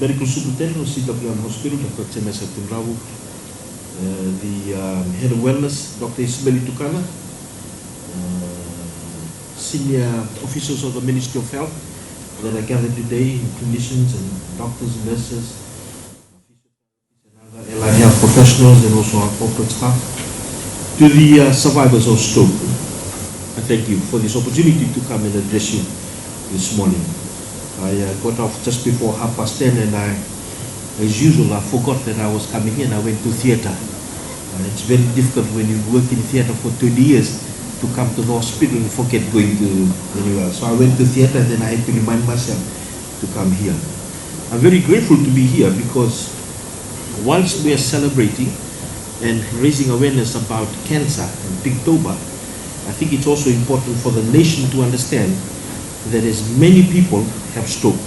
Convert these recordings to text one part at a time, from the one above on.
Medical Superintendent of CWM Hospital, Dr. Temesa Timrawu, the Head of Wellness, Dr. Isabeli Tukana, senior officials of the Ministry of Health that are gathered today, clinicians and doctors, nurses, and other allied health professionals, and also our corporate staff, to the survivors of stroke. I thank you for this opportunity to come and address you this morning. I got off just before 10:30, and as usual, I forgot that I was coming here and I went to theatre. It's very difficult when you work in theatre for 20 years to come to the hospital and forget going to anywhere. So I went to theatre and then I had to remind myself to come here. I'm very grateful to be here because whilst we are celebrating and raising awareness about cancer and Pinktober, I think it's also important for the nation to understand that as many people have stroke,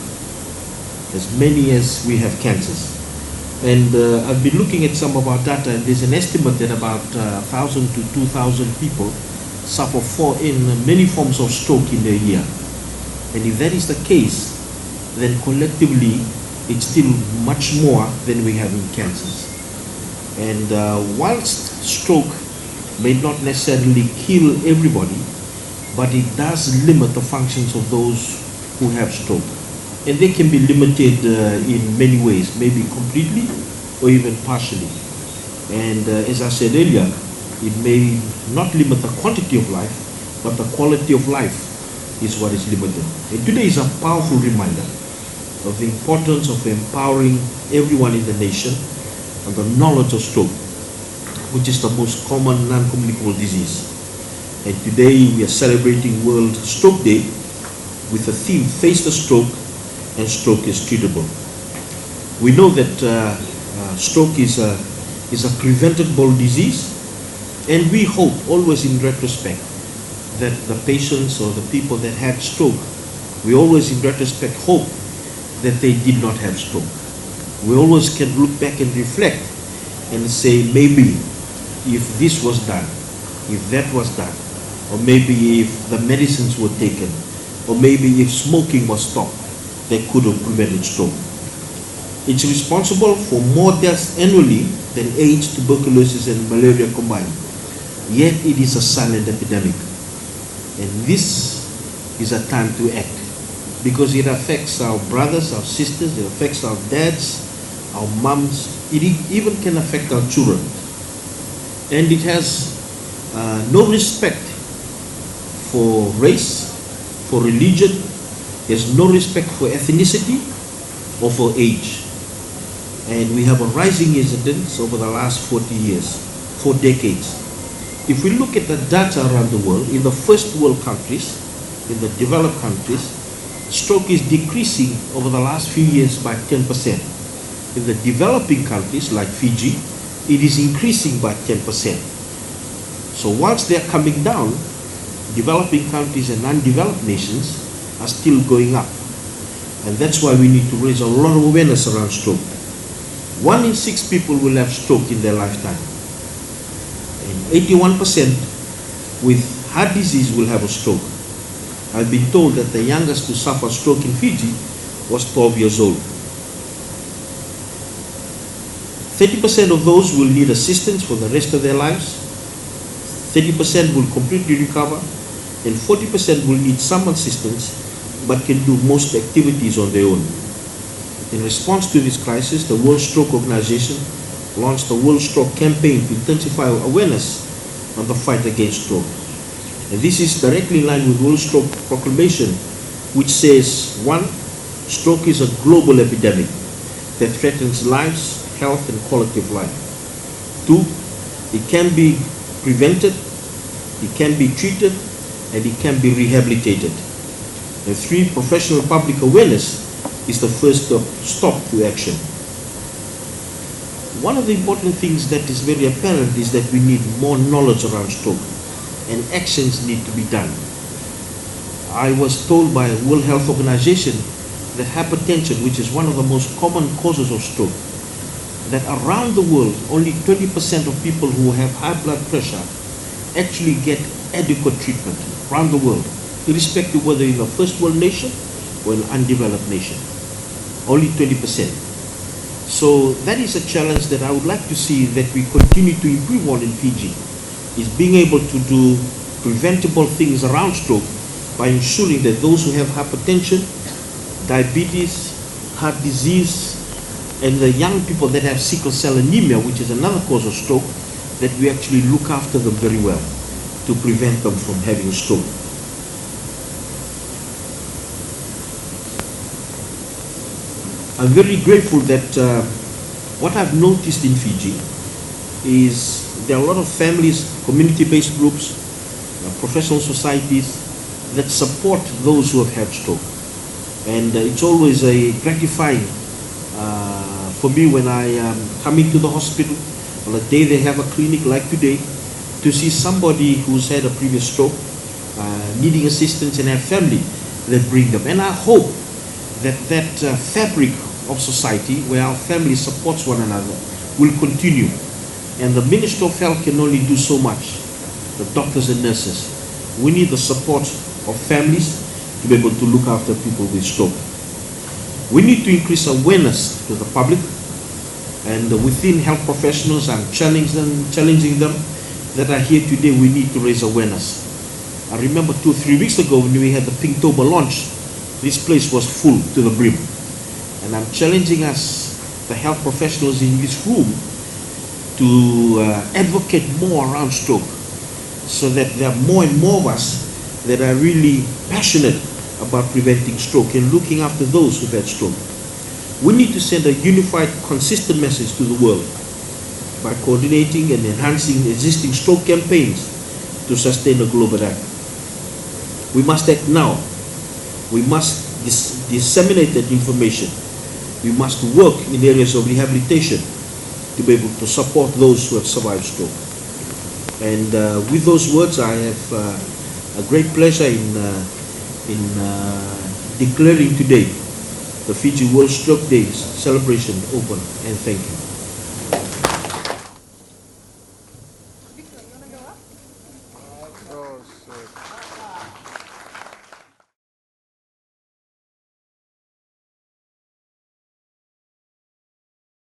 as many as we have cancers. And I've been looking at some of our data, and there's an estimate that about 1,000 to 2,000 people suffer in many forms of stroke in a year. And if that is the case, then collectively it's still much more than we have in cancers. And whilst stroke may not necessarily kill everybody, but it does limit the functions of those who have stroke. And they can be limited in many ways, maybe completely or even partially. And as I said earlier, it may not limit the quantity of life, but the quality of life is what is limited. And today is a powerful reminder of the importance of empowering everyone in the nation on the knowledge of stroke, which is the most common non-communicable disease. And today we are celebrating World Stroke Day with the theme Face the Stroke and Stroke is Treatable. We know that stroke is a preventable disease, and we hope always in retrospect that the patients or the people that had stroke, we always in retrospect hope that they did not have stroke. We always can look back and reflect and say, maybe if this was done, if that was done, or maybe if the medicines were taken, or maybe if smoking was stopped, they could have prevented stroke. It's responsible for more deaths annually than AIDS, tuberculosis, and malaria combined. Yet it is a silent epidemic. And this is a time to act, because it affects our brothers, our sisters, it affects our dads, our moms, it even can affect our children. And it has no respect for race, for religion, there's no respect for ethnicity or for age. And we have a rising incidence over the last 40 years, 4 decades. If we look at the data around the world, in the first world countries, in the developed countries, stroke is decreasing over the last few years by 10%. In the developing countries like Fiji, it is increasing by 10%. So once they're coming down, developing countries and undeveloped nations are still going up. And that's why we need to raise a lot of awareness around stroke. 1 in 6 people will have stroke in their lifetime. And 81% with heart disease will have a stroke. I've been told that the youngest to suffer stroke in Fiji was 12 years old. 30% of those will need assistance for the rest of their lives. 30% will completely recover, and 40% will need some assistance but can do most activities on their own. In response to this crisis, the World Stroke Organization launched the World Stroke Campaign to intensify awareness on the fight against stroke. And this is directly in line with World Stroke Proclamation, which says, 1, stroke is a global epidemic that threatens lives, health, and quality of life. 2, it can be prevented, it can be treated, and it can be rehabilitated. And 3, professional public awareness is the first stop to action. One of the important things that is very apparent is that we need more knowledge around stroke, and actions need to be done. I was told by the World Health Organization that hypertension, which is one of the most common causes of stroke, that around the world, only 20% of people who have high blood pressure actually get adequate treatment around the world, irrespective whether in a first world nation or an undeveloped nation. Only 20%. So that is a challenge that I would like to see that we continue to improve on in Fiji, is being able to do preventable things around stroke by ensuring that those who have hypertension, diabetes, heart disease, and the young people that have sickle cell anemia, which is another cause of stroke, that we actually look after them very well to prevent them from having a stroke. I'm very grateful that what I've noticed in Fiji is there are a lot of families, community-based groups, professional societies that support those who have had stroke. And it's always a gratifying for me when I come into the hospital on a day they have a clinic like today, to see somebody who's had a previous stroke needing assistance and have family that bring them. And I hope that fabric of society where our family supports one another will continue. And the Ministry of Health can only do so much, the doctors and nurses. We need the support of families to be able to look after people with stroke. We need to increase awareness to the public, and within health professionals, I'm challenging them that are here today. We need to raise awareness. I remember 2 or 3 weeks ago when we had the Pinktober launch, this place was full to the brim. And I'm challenging us, the health professionals in this room, to advocate more around stroke, so that there are more and more of us that are really passionate about preventing stroke and looking after those who've had stroke. We need to send a unified, consistent message to the world by coordinating and enhancing existing stroke campaigns to sustain a global act. We must act now. We must disseminate that information. We must work in areas of rehabilitation to be able to support those who have survived stroke. And with those words, I have a great pleasure in declaring today the Fiji World Stroke Days celebration open, and thank you.